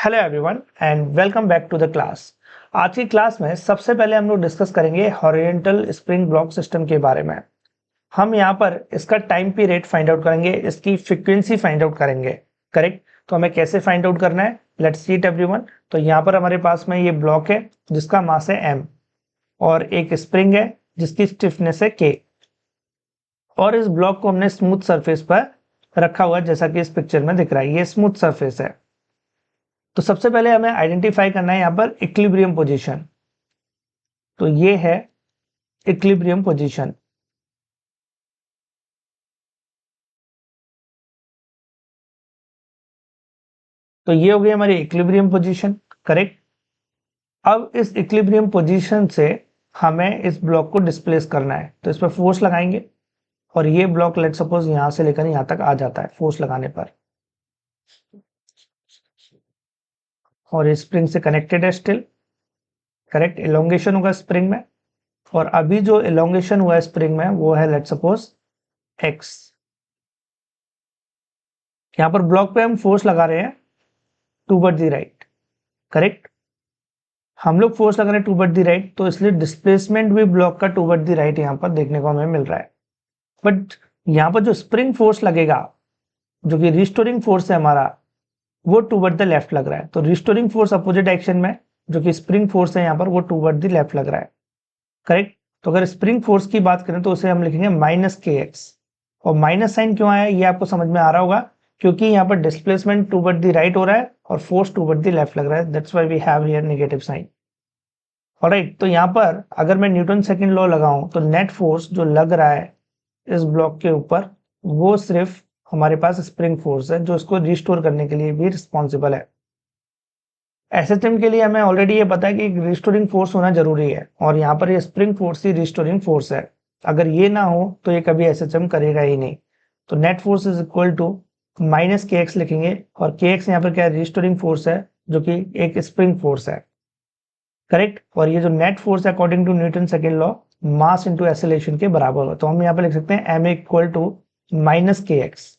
Hello everyone and welcome back to the class. आज की class में सबसे पहले हम लोग डिस्कस करेंगे हॉरिजॉन्टल स्प्रिंग ब्लॉक सिस्टम के बारे में। हम यहाँ पर इसका टाइम पीरियड फाइंड आउट करेंगे, इसकी फ्रीक्वेंसी फाइंड आउट करेंगे। करेक्ट। तो हमें कैसे फाइंड आउट करना है, लेट्स सी इट एवरीवन। तो यहाँ पर हमारे पास में ये ब्लॉक है जिसका मास है m और एक स्प्रिंग है जिसकी स्टिफनेस है k, और इस ब्लॉक को हमने स्मूथ सरफेस पर रखा हुआ है जैसा कि इस पिक्चर में दिख रहा है। ये स्मूथ सरफेस है। तो सबसे पहले हमें आइडेंटिफाई करना है यहाँ पर इक्विलिब्रियम पोजीशन। तो ये है इक्विलिब्रियम पोजीशन। तो ये हो गई हमारी इक्विलिब्रियम पोजीशन। करेक्ट। अब इस इक्विलिब्रियम पोजीशन से हमें इस ब्लॉक को डिस्प्लेस करना है, तो इस पर फोर्स लगाएंगे और ये ब्लॉक लेट सपोज यहां से लेकर यहां तक आ जाता है फोर्स लगाने पर, और स्प्रिंग से कनेक्टेड है स्टिल। करेक्ट। इलोंगेशन होगा स्प्रिंग में, और अभी जो इलोंगेशन हुआ है स्प्रिंग में वो है लेट सपोज x। यहां पर ब्लॉक पे हम फोर्स लगा रहे हैं टूवर्ड द राइट। करेक्ट। हम लोग फोर्स लगा रहे हैं टूवर्ड द राइट, तो इसलिए डिस्प्लेसमेंट भी ब्लॉक का टूवर्ड द राइट यहाँ पर देखने को हमें मिल रहा है। बट यहाँ पर जो स्प्रिंग फोर्स लगेगा, जो कि रिस्टोरिंग फोर्स है हमारा, वो टूवर्ड द लेफ्ट लग रहा है। तो रिस्टोरिंग फोर्स अपोजिट एक्शन में, जो कि स्प्रिंग फोर्स है यहाँ पर, वो टूवर्ड द लेफ्ट लग रहा है। करेक्ट। तो अगर स्प्रिंग फोर्स की बात करें तो उसे हम लिखेंगे माइनस के एक्स। और माइनस साइन क्यों आया ये आपको समझ में आ रहा होगा, क्योंकि यहाँ पर डिस्प्लेसमेंट टूवर्ड द राइट हो रहा है और फोर्स टूवर्ड द लेफ्ट लग रहा है। That's why we have here negative sign. Alright. तो यहाँ पर अगर मैं न्यूटन सेकंड लॉ लगाऊं तो नेट फोर्स जो लग रहा है इस ब्लॉक के ऊपर, वो सिर्फ हमारे पास स्प्रिंग फोर्स है जो इसको रिस्टोर करने के लिए भी रिस्पॉन्सिबल है। एसएचएम के लिए हमें ऑलरेडी ये पता है कि रिस्टोरिंग फोर्स होना जरूरी है, और यहाँ पर ये स्प्रिंग फोर्स ही रिस्टोरिंग फोर्स है। अगर ये ना हो तो ये कभी एसएचएम करेगा ही नहीं। तो net force is equal to minus के एक्स लिखेंगे, और के एक्स यहाँ पर क्या है, रिस्टोरिंग फोर्स है जो कि एक स्प्रिंग फोर्स है। करेक्ट। और ये जो नेट फोर्स है according to Newton second law, mass into acceleration के बराबर हो। तो हम यहाँ पे लिख सकते हैं एम इक्वल टू माइनस के एक्स।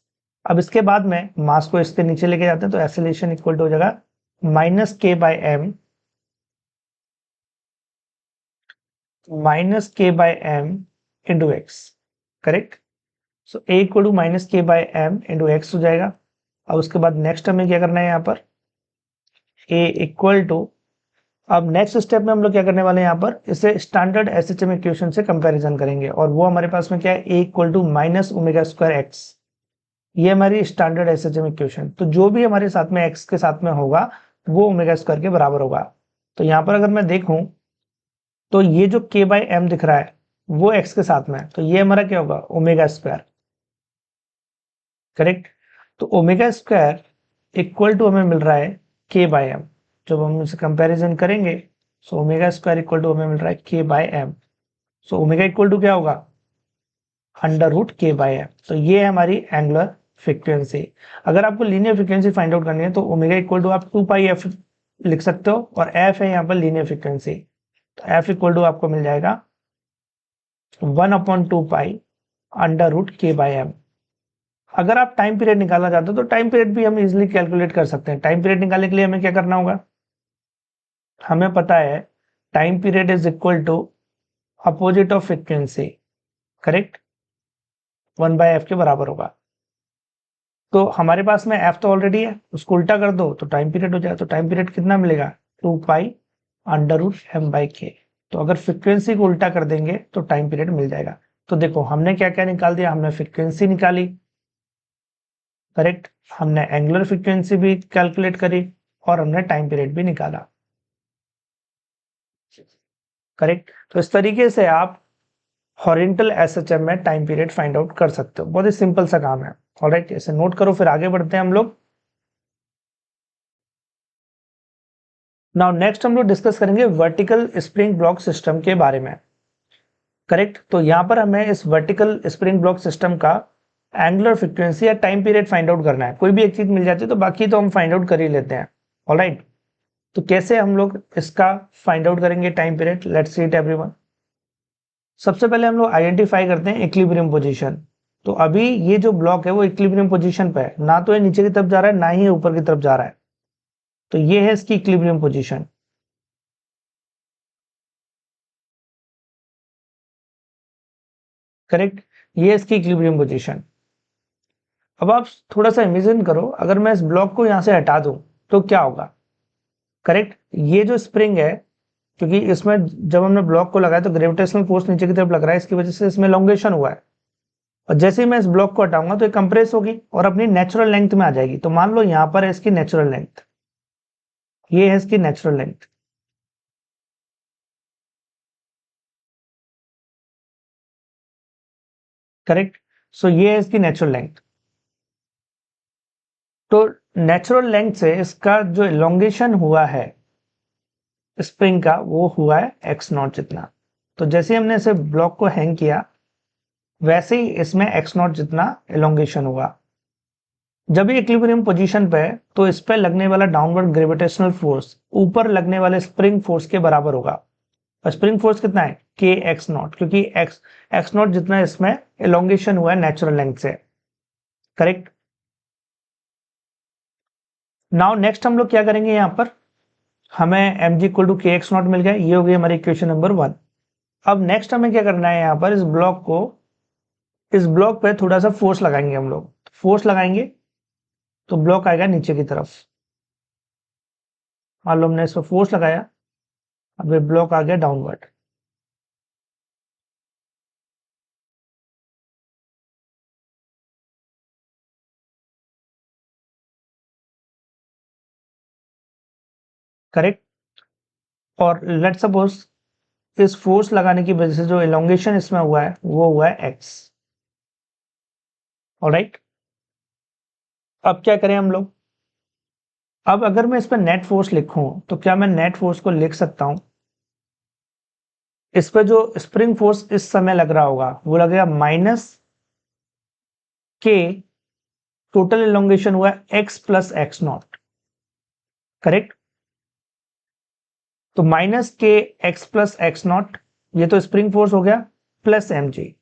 अब इसके बाद में मास को इसके नीचे लेके जाते हैं, तो एक्सेलरेशन इक्वल टू हो जाएगा minus K by M, minus K by M into X. Correct. So A equal to minus K by M into X हो जाएगा। अब उसके बाद नेक्स्ट हमें क्या करना है, यहाँ पर ए इक्वल टू, अब नेक्स्ट स्टेप में हम लोग क्या करने वाले हैं, यहाँ पर इसे स्टैंडर्ड एसएचएम इक्वेशन से कंपैरिजन करेंगे, और वो हमारे पास में क्या है, a equal to minus omega square x. ये हमारी स्टैंडर्ड एसएचएम इक्वेशन। तो जो भी हमारे साथ में एक्स के साथ में होगा वो ओमेगा स्क्वायर के बराबर होगा। तो यहाँ पर अगर मैं देखूं तो ये जो के बाई एम दिख रहा है वो एक्स के साथ में है, तो ये हमारा क्या होगा, ओमेगा स्क्वायर। करेक्ट। तो ओमेगा स्क्वायर इक्वल टू हमें मिल रहा है के बाई एम। जब हम इसे कंपैरिजन करेंगे, so omega square equal to हमें मिल रहा है K by M. So omega equal to क्या होगा, under root K by M. तो ये है हमारी एंगुलर फ्रीक्वेंसी। अगर आपको लीनियर फ्रीक्वेंसी फाइंड आउट करनी है तो ओमेगा इक्वल टू आप 2 पाई एफ लिख सकते हो, और एफ है यहाँ पर लीनियर फ्रीक्वेंसी। तो एफ इक्वल टू आपको मिल जाएगा 1/2 पाई under root K by M. अगर आप टाइम पीरियड निकालना चाहते हो तो टाइम पीरियड भी हम इजिली कैलकुलेट कर सकते हैं। टाइम पीरियड निकालने के लिए हमें क्या करना होगा, हमें पता है time period is equal to opposite of frequency. Correct. 1/f के बराबर होगा। तो हमारे पास में f तो ऑलरेडी है, उसको उल्टा कर दो तो टाइम पीरियड हो जाएगा। तो टाइम पीरियड कितना मिलेगा, 2 pi under root M by K. तो अगर फ्रीक्वेंसी को उल्टा कर देंगे तो टाइम पीरियड मिल जाएगा। तो देखो हमने क्या क्या निकाल दिया, हमने फ्रीक्वेंसी निकाली। करेक्ट। हमने एंगुलर फ्रीक्वेंसी भी कैलकुलेट करी, और हमने टाइम पीरियड भी निकाला। करेक्ट। तो इस तरीके से आप हॉरिजॉन्टल एसएचएम में टाइम पीरियड फाइंड आउट कर सकते हो। बहुत ही सिंपल सा काम है। ऑलराइट, इसे नोट करो, फिर आगे बढ़ते हैं हम लोग। नाउ नेक्स्ट हम लोग डिस्कस करेंगे वर्टिकल स्प्रिंग ब्लॉक सिस्टम के बारे में। करेक्ट। तो यहां पर हमें इस वर्टिकल स्प्रिंग ब्लॉक सिस्टम का एंगुलर फ्रीक्वेंसी या टाइम पीरियड फाइंड आउट करना है। कोई भी एक चीज मिल जाती है तो बाकी तो हम फाइंड आउट कर ही लेते हैं। ऑलराइट। तो कैसे हम लोग इसका फाइंड आउट करेंगे time period, let's see it everyone. सबसे पहले हम लोग आइडेंटिफाई करते हैं इक्विलिब्रियम पोजीशन। तो अभी ये जो ब्लॉक है वो इक्विलिब्रियम पोजीशन पे है, ना तो ये नीचे की तरफ जा रहा है ना ही ऊपर की तरफ जा रहा है। तो ये है इसकी इक्विलिब्रियम पोजीशन। करेक्ट, ये इसकी इक्विलिब्रियम पोजीशन। अब आप थोड़ा सा इमेजिन करो, अगर मैं इस ब्लॉक को यहां से हटा दूं तो क्या होगा। करेक्ट, ये जो स्प्रिंग है, क्योंकि इसमें जब हमने ब्लॉक को लगाया तो ग्रेविटेशनल फोर्स नीचे की तरफ लग रहा है, इसकी वजह से इसमें एलोंगेशन हुआ है। और जैसे ही मैं इस ब्लॉक को हटाऊंगा तो ये कंप्रेस होगी और अपनी नेचुरल लेंथ में आ जाएगी। तो मान लो यहां पर है इसकी नेचुरल लेंथ, ये है इसकी नेचुरल लेंथ। करेक्ट, सो ये है इसकी नेचुरल लेंथ। तो नेचुरल लेंथ से इसका जो एलोंगेशन हुआ है स्प्रिंग का, वो हुआ है एक्स नॉट जितना। तो जैसे ही हमने इसे ब्लॉक को हैंग किया, वैसे ही इसमें एक्स नॉट जितना एलोंगेशन हुआ। जब ये इक्विलिब्रियम पोजीशन पे है तो इस पे लगने वाला डाउनवर्ड ग्रेविटेशनल फोर्स ऊपर लगने वाले स्प्रिंग फोर्स के बराबर होगा। और स्प्रिंग फोर्स कितना है, के एक्स नॉट, क्योंकि एक्स नॉट जितना इसमें एलोंगेशन हुआ है नेचुरल लेंथ से। करेक्ट। नाउ नेक्स्ट हम लोग क्या करेंगे, यहां पर हमें M g equal to k x not मिल गया, ये हो गई हमारी इक्वेशन नंबर 1। अब नेक्स्ट हमें क्या करना है, यहां पर इस ब्लॉक पे थोड़ा सा फोर्स लगाएंगे हम लोग। फोर्स लगाएंगे तो ब्लॉक आएगा नीचे की तरफ। मान लो हमने इस पर फोर्स लगाया, अब ये ब्लॉक आ गया डाउनवर्ड। करेक्ट। और लेट सपोज इस फोर्स लगाने की वजह से जो एलोंगेशन इसमें हुआ है वो हुआ है एक्स। ऑलराइट, अब क्या करें हम लोग। अब अगर मैं इस पर नेट फोर्स लिखूं तो क्या मैं नेट फोर्स को लिख सकता हूं। इस पर जो स्प्रिंग फोर्स इस समय लग रहा होगा वो लगेगा माइनस के, टोटल एलोंगेशन हुआ X plus x not. Correct, तो माइनस के एक्स प्लस एक्स नॉट, ये तो स्प्रिंग फोर्स हो गया, plus M G.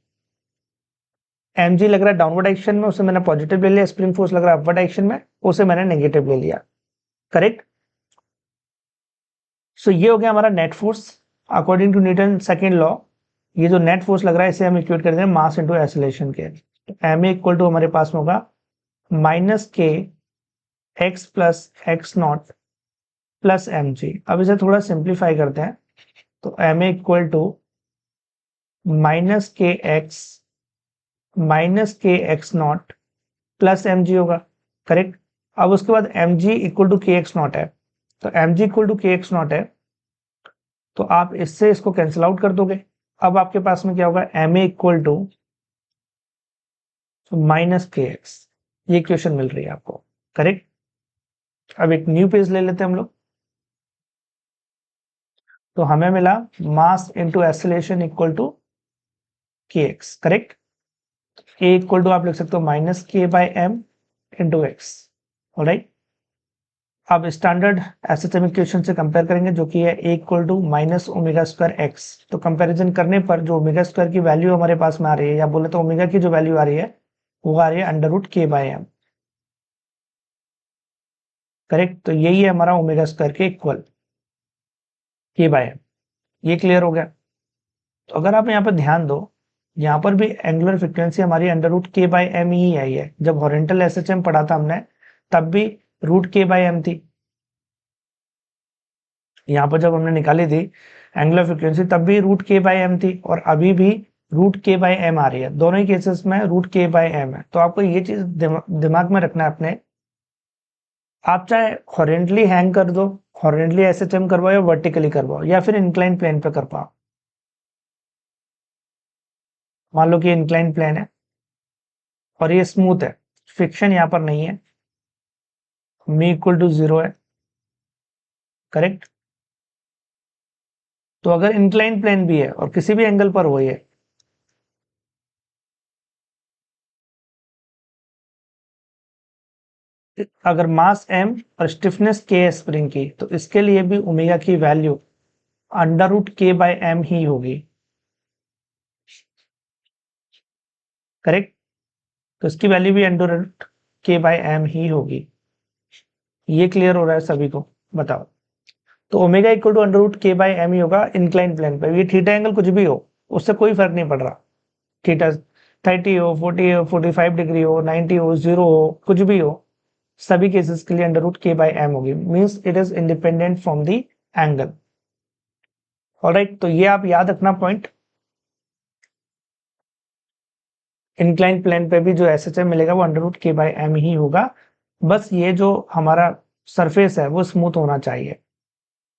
M G लग रहा है डाउनवर्ड डायरेक्शन में, उसे मैंने पॉजिटिव ले लिया। स्प्रिंग फोर्स लग रहा है अपवर्ड डायरेक्शन में, उसे मैंने नेगेटिव ले लिया। करेक्ट, सो ये हो गया हमारा net force according to Newton second law. ये जो नेट फोर्स लग रहा है इसे हम इक्वेट करते हैं मास इनटू एक्सीलरेशन के। तो एम ए इक्वल टू हमारे पास में होगा माइनस के x plus x not plus M g. अब इसे थोड़ा सिंप्लीफाई करते हैं, तो m A equal to minus के x not plus M g होगा। करेक्ट, अब उसके बाद m g equal to k x not है, तो m g equal to k x not है, तो आप इससे इसको कैंसिल आउट कर दोगे। अब आपके पास में क्या होगा, M A equal to minus के एक्स, ये इक्वेशन मिल रही है आपको। करेक्ट, अब एक न्यू पेज ले लेते हैं हम लोग। तो हमें मिला mass into acceleration equal to k x. Correct, a equal to आप लिख सकते हो minus k by m into x. Alright, अब स्टैंडर्ड एसएचएम इक्वेशन से कंपेयर करेंगे जो कि है a equal to minus omega square x. तो कंपैरिजन करने पर जो ओमेगा स्क्वायर की वैल्यू हमारे पास में आ रही है, या बोले तो ओमेगा की जो वैल्यू आ रही है वो आ रही है under root K by M. Correct, तो यही है हमारा ओमेगा स्क्वायर के इक्वल के बाई एम। ये क्लियर हो गया। तो अगर आप यहाँ पर ध्यान दो, यहाँ पर भी एंगुलर फ्रीक्वेंसी हमारी under root K by M ही आई है। जब हॉरिजॉन्टल एसएचएम पढ़ा था हमने तब भी रूट के बाई एम थी। यहाँ पर जब हमने निकाली थी एंगुलर फ्रीक्वेंसी तब भी रूट के बाई एम थी, और अभी भी रूट के बाई एम आ रही है। दोनों ही केसेस में रूट के बाई एम है। तो आपको ये चीज दिमाग में रखना है अपने। आप चाहे हॉरिजॉन्टली हैंग कर दो, हॉरिजॉन्टली एसएचएम करवाओ, या वर्टिकली करवाओ, या फिर इंक्लाइन प्लेन पे कर पाओ। मान लो कि इंक्लाइन प्लेन है और ये स्मूथ है, फ्रिक्शन यहाँ पर नहीं है, मी इक्वल टू 0 है। करेक्ट, तो अगर इंक्लाइन प्लेन भी है और किसी भी एंगल पर हो ये, अगर मास m और स्टिफनेस k है स्प्रिंग की, तो इसके लिए भी ओमेगा की value under root K by M ही होगी। करेक्ट, तो इसकी वैल्यू भी under root K by M ही होगी। ये क्लियर हो रहा है सभी को। बताओ। तो omega equal to under root K by M ही होगा इंक्लाइन प्लेन पे। ये थीटा एंगल कुछ भी हो, उससे कोई फर्क नहीं पड़ रहा। थीटा 30 हो, 40 हो, 45 डिग्री हो, 90 हो, 0 हो, कुछ भी हो, सभी केसेस के लिए under root K by M होगी। Means it is independent from the angle. Alright, तो ये आप याद रखना पॉइंट। इंक्लाइन प्लेन पे भी जो एस एच एम मिलेगा वो under root K by M ही होगा। बस ये जो हमारा सरफेस है वो स्मूथ होना चाहिए।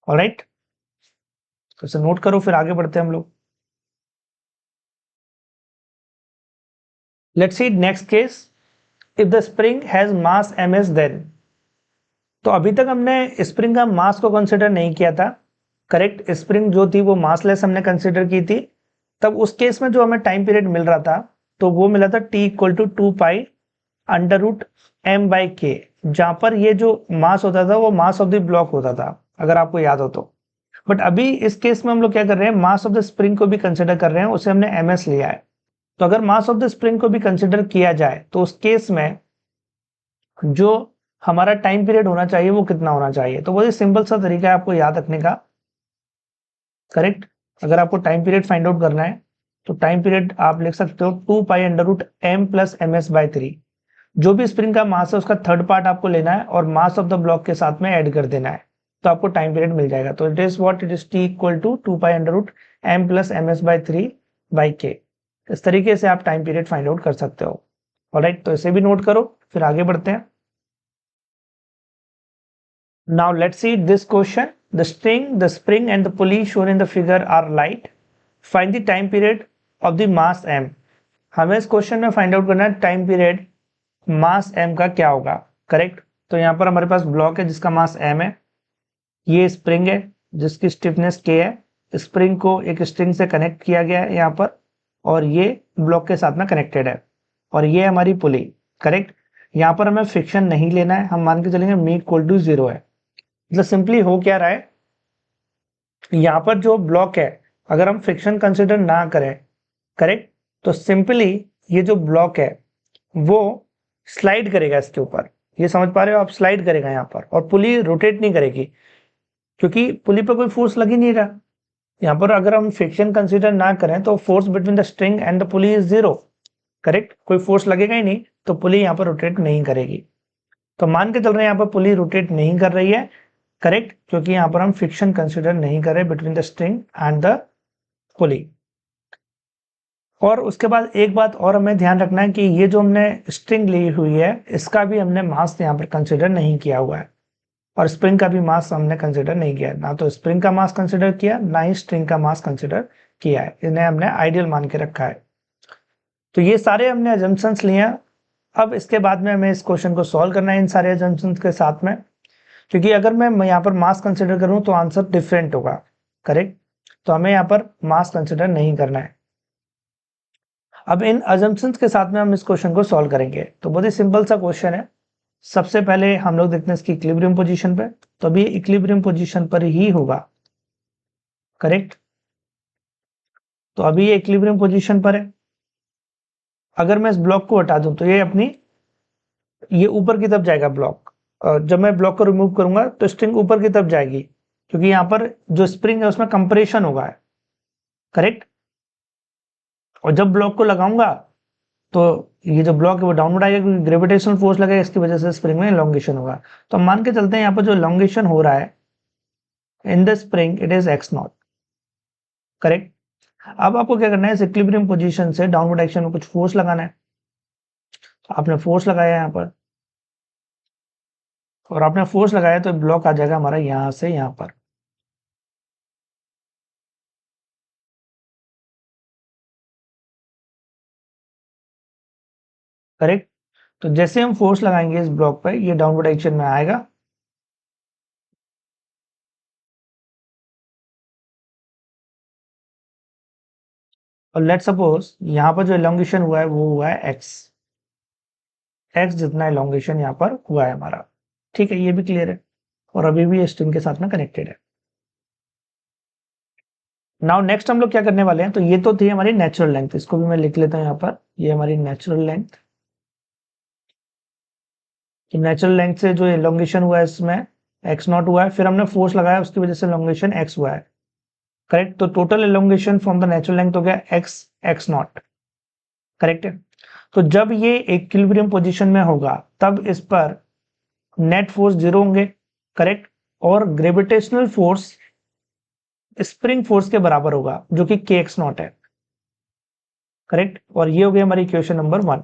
ऑलराइट, तो इसे नोट करो, फिर आगे बढ़ते हैं हम लोग। Let's see next case. If the spring has mass ms then. तो अभी तक हमने स्प्रिंग का मास को कंसिडर नहीं किया था। करेक्ट, स्प्रिंग जो थी वो मासलेस हमने कंसिडर की थी। तब उस केस में जो हमें टाइम पीरियड मिल रहा था तो वो मिला था t equal to 2 pi under root m by K, जहां पर ये जो मास होता था वो मास ऑफ द ब्लॉक होता था, अगर आपको याद हो तो। बट अभी इस केस में हम लोग क्या कर रहे हैं, मास ऑफ द स्प्रिंग को भी कंसिडर कर रहे हैं, उसे हमने ms लिया है। तो अगर मास ऑफ द स्प्रिंग को भी कंसिडर किया जाए तो उस केस में जो हमारा टाइम पीरियड होना चाहिए वो कितना होना चाहिए। तो बहुत ही सिंपल सा तरीका है आपको याद रखने का। करेक्ट, अगर आपको टाइम पीरियड फाइंड आउट करना है तो टाइम पीरियड आप लिख सकते हो 2 pi under root M plus M S by 3। जो भी स्प्रिंग का मास है उसका थर्ड पार्ट आपको लेना है और मास ऑफ द ब्लॉक के साथ में ऐड कर देना है, तो आपको टाइम पीरियड मिल जाएगा। तो it is what, it is T equal to 2 pi under root M plus M S by 3 by K. इस तरीके से आप टाइम पीरियड फाइंड आउट कर सकते हो। ऑलराइट, तो इसे भी नोट करो, फिर आगे बढ़ते हैं। Now let's see this question. The string, the spring and the pulley shown in the figure are light. Find the time period of the mass m. हमें इस क्वेश्चन में फाइंड आउट करना है टाइम पीरियड मास m का क्या होगा। Correct, तो यहाँ पर हमारे पास ब्लॉक है जिसका मास m है, ये स्प्रिंग है जिसकी स्टिफनेस k है, स्प्रिंग को एक स्ट्रिंग से कनेक्ट किया गया है यहाँ पर, और ये ब्लॉक के साथ में कनेक्टेड है, और ये हमारी पुली। करेक्ट, यहाँ पर हमें फ्रिक्शन नहीं लेना है, हम मान के चलेंगे मी इक्वल टू 0 है। मतलब सिंपली हो क्या रहा है, यहाँ पर जो ब्लॉक है अगर हम फ्रिक्शन कंसिडर ना करें, करेक्ट, तो सिंपली ये जो ब्लॉक है वो स्लाइड करेगा इसके ऊपर। ये समझ पा रहे हो आप, स्लाइड करेगा यहाँ पर, और पुली रोटेट नहीं करेगी क्योंकि पुली पर कोई फोर्स लग ही नहीं रहा। यहाँ पर अगर हम फ्रिक्शन कंसिडर ना करें तो force between the string and the pulley is 0। Correct, कोई फोर्स लगेगा ही नहीं, तो पुली यहाँ पर रोटेट नहीं करेगी। तो मान के चल रहे हैं यहाँ पर पुली रोटेट नहीं कर रही है। करेक्ट, क्योंकि यहां पर हम फ्रिक्शन कंसिडर नहीं कर रहे between the string and the पुली। और उसके बाद एक बात और हमें ध्यान रखना है कि ये जो हमने स्ट्रिंग ली हुई है इसका भी हमने मास यहाँ पर कंसिडर नहीं किया हुआ है, और स्प्रिंग का भी मास हमने कंसिडर नहीं किया है। ना तो स्प्रिंग का मास कंसिडर किया, ना ही स्ट्रिंग का मास कंसिडर किया है, इन्हें हमने आइडियल मान के रखा है। तो ये सारे हमने अजम्पशंस लिए हैं। अब इसके बाद में हमें इस क्वेश्चन को सॉल्व करना है इन सारे अजम्पशंस के साथ में, क्योंकि अगर मैं यहाँ पर मास कंसिडर करूं तो आंसर डिफरेंट होगा। करेक्ट, तो हमें यहाँ पर मास कंसिडर नहीं करना है। अब इन अजम्पशंस के साथ में हम इस क्वेश्चन को सॉल्व करेंगे। तो बहुत ही सिंपल सा क्वेश्चन है। सबसे पहले हम लोग देखते हैं इसकी इक्विलिब्रियम पोजीशन पे, तो अभी इक्विलिब्रियम पोजीशन पर ही होगा। करेक्ट, तो अभी ये इक्विलिब्रियम पोजीशन पर है। अगर मैं इस ब्लॉक को हटा दूं तो ये ऊपर की तरफ जाएगा ब्लॉक। जब मैं ब्लॉक को रिमूव करूंगा तो स्ट्रिंग ऊपर की तरफ जाएगी, क्योंकि यहाँ पर जो स्प्रिंग है उसमें कंप्रेशन होगा। करेक्ट, और जब ब्लॉक को लगाऊंगा तो ये जो ब्लॉक है वो डाउनवर्ड आएगा, क्योंकि ग्रेविटेशनल फोर्स लगेगा, इसकी वजह से स्प्रिंग में इलोंगेशन होगा। तो हम मान के चलते हैं यहाँ पर जो इलोंगेशन हो रहा है in the spring it is x not. Correct, अब आपको क्या करना है, इक्विलिब्रियम पोजीशन से डाउनवर्ड डायरेक्शन में कुछ फोर्स लगाना है। आपने फोर्स लगाया यहाँ पर, और आपने फोर्स लगाया तो ब्लॉक आ जाएगा हमारा यहां से यहां पर। करेक्ट, तो जैसे हम फोर्स लगाएंगे इस ब्लॉक पर ये डाउनवर्ड डायरेक्शन में आएगा, और लेट सपोज यहाँ पर जो इलोंगेशन हुआ है वो हुआ है x जितना इलोंगेशन यहाँ पर हुआ है हमारा। ठीक है, ये भी क्लियर है, और अभी भी ये स्ट्रिंग के साथ में कनेक्टेड है। नाउ नेक्स्ट हम लोग क्या करने वाले हैं, तो ये तो थी हमारी नेचुरल लेंथ, इसको भी मैं लिख लेता हूँ यहाँ पर, ये हमारी नेचुरल लेंथ। नेचुरल लेंथ से जो इलोंगेशन हुआ है इसमें एक्स नॉट हुआ है, फिर हमने फोर्स लगाया उसकी वजह से एलोंगेशन एक्स हुआ है, करेक्ट। तो total elongation from the natural length हो गया एक्स एक्स नॉट, करेक्ट है। तो जब ये इक्विलिब्रियम पोजीशन में होगा तब इस पर नेट फोर्स जीरो होंगे, करेक्ट, और ग्रेविटेशनल फोर्स स्प्रिंग फोर्स के बराबर होगा जो कि के एक्स नॉट है, करेक्ट। और ये हो गया हमारी इक्वेशन नंबर 1।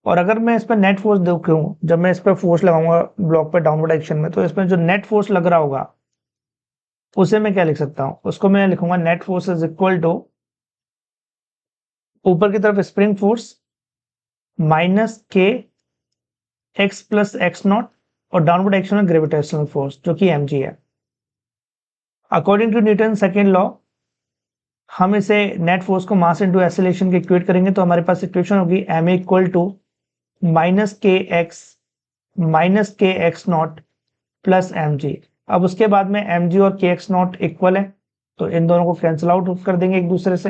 और अगर मैं इस पर नेट फोर्स देखूं, जब मैं इस पर फोर्स लगाऊंगा ब्लॉक पे डाउनवर्ड डायरेक्शन में, तो इसमें जो नेट फोर्स लग रहा होगा उसे मैं क्या लिख सकता हूं, उसको मैं लिखूंगा net force is equal to ऊपर की तरफ स्प्रिंग फोर्स माइनस के एक्स प्लस एक्स नॉट और डाउनवर्ड डायरेक्शन में ग्रेविटेशनल फोर्स जो कि mg है। According to Newton second law हम इसे नेट फोर्स को मास इनटू एक्सीलरेशन के इक्वेट करेंगे, तो हमारे पास इक्वेशन होगी m इक्वल टू माइनस के एक्स नॉट प्लस mg। अब उसके बाद में mg और के एक्स नॉट इक्वल है, तो इन दोनों को कैंसिल आउट कर देंगे एक दूसरे से,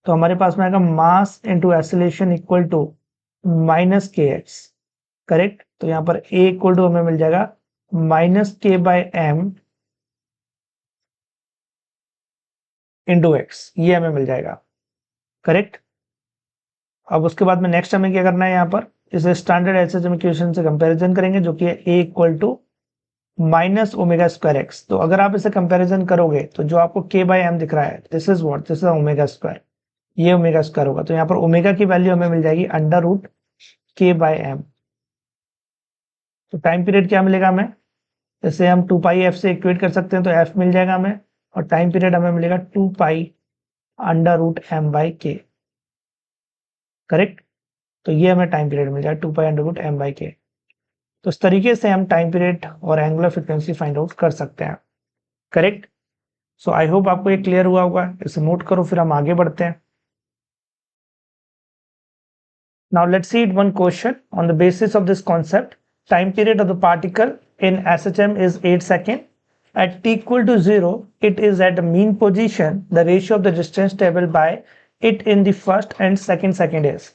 तो हमारे पास में आएगा mass into acceleration equal to minus के एक्स, करेक्ट। तो यहाँ पर a इक्वल टू हमें मिल जाएगा minus K by M into x, ये हमें मिल जाएगा, करेक्ट। अब उसके बाद में नेक्स्ट हमें क्या करना है, यहाँ पर इसे स्टैंडर्ड एसएचएम इक्वेशन से कंपैरिजन करेंगे जो कि है a equal to minus omega square x. तो अगर आप इसे कंपैरिजन करोगे तो जो आपको k बाय एम दिख रहा है this is what, this is omega square, ये ओमेगा स्क्वायर होगा। तो यहाँ पर ओमेगा की वैल्यू हमें मिल जाएगी अंडर रूट के बाय एम। तो टाइम पीरियड क्या मिलेगा हमें, इसे हम 2 पाई एफ से इक्वेट कर सकते हैं, तो एफ मिल जाएगा हमें, और टाइम पीरियड हमें मिलेगा 2 pi under root M by K, correct. तो ये हमें टाइम पीरियड मिल जाएगा 2 pi under root M by K. तो इस तरीके से हम टाइम पीरियड और एंगुलर फ्रीक्वेंसी फाइंड आउट कर सकते हैं, करेक्ट। सो आई होप आपको ये क्लियर हुआ होगा, इसे नोट करो फिर हम आगे बढ़ते हैं। Now let's see one question on the basis of this concept. Time period of the particle in SHM is 8 seconds. At t equal to 0, it is at the mean position. The ratio of the distance traveled by it in the first and second is.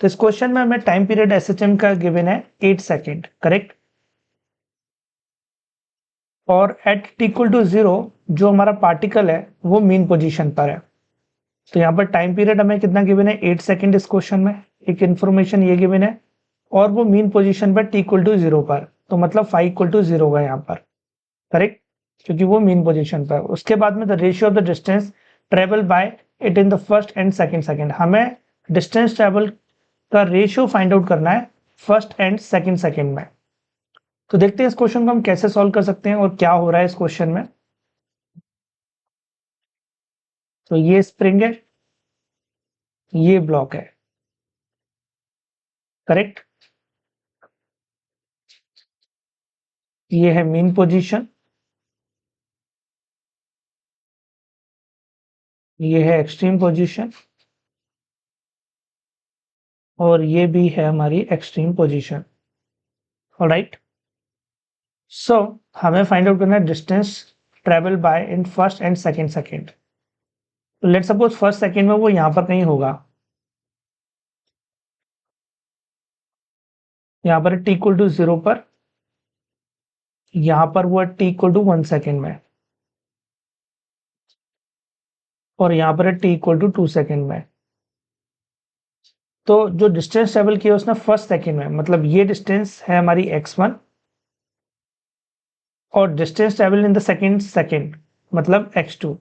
तो इस question में हमें time period SHM का given है 8 second, correct. और eight t equal to 0 जो हमारा particle है वो मीन पोजीशन पर है। तो यहाँ पर टाइम पीरियड हमें कितना गिवन है, 8 सेकेंड इस क्वेश्चन में, एक इंफॉर्मेशन ये गिवन है, और वो मीन पोजीशन पर t इक्वल टू 0 पर, तो मतलब 5 इक्वल टू 0 होगा यहाँ पर, करेक्ट, क्योंकि वो मीन पोजीशन पर। उसके बाद में the ratio of the distance travel by it in the first and second, हमें डिस्टेंस ट्रेवल का रेशियो फाइंड आउट करना है फर्स्ट एंड सेकेंड में। तो देखते हैं इस क्वेश्चन को हम कैसे सॉल्व कर सकते हैं और क्या हो रहा है इस क्वेश्चन में। तो ये स्प्रिंग है, ये ब्लॉक है, करेक्ट। ये है मीन पोजीशन, ये है एक्सट्रीम पोजीशन, और ये भी है हमारी एक्सट्रीम पोजीशन, ऑलराइट। सो हमें फाइंड आउट करना है distance travel by in first and second. तो लेट सपोज फर्स्ट सेकेंड में वो यहां पर कहीं होगा, यहां पर t इक्वल टू 0 पर, यहां पर वो t इक्वल टू 1 सेकेंड में, और यहां पर t इक्वल टू 2 सेकेंड में। तो जो डिस्टेंस ट्रेवल किया उसने फर्स्ट सेकेंड में, मतलब ये डिस्टेंस है हमारी x1, और distance travel in the second मतलब x2।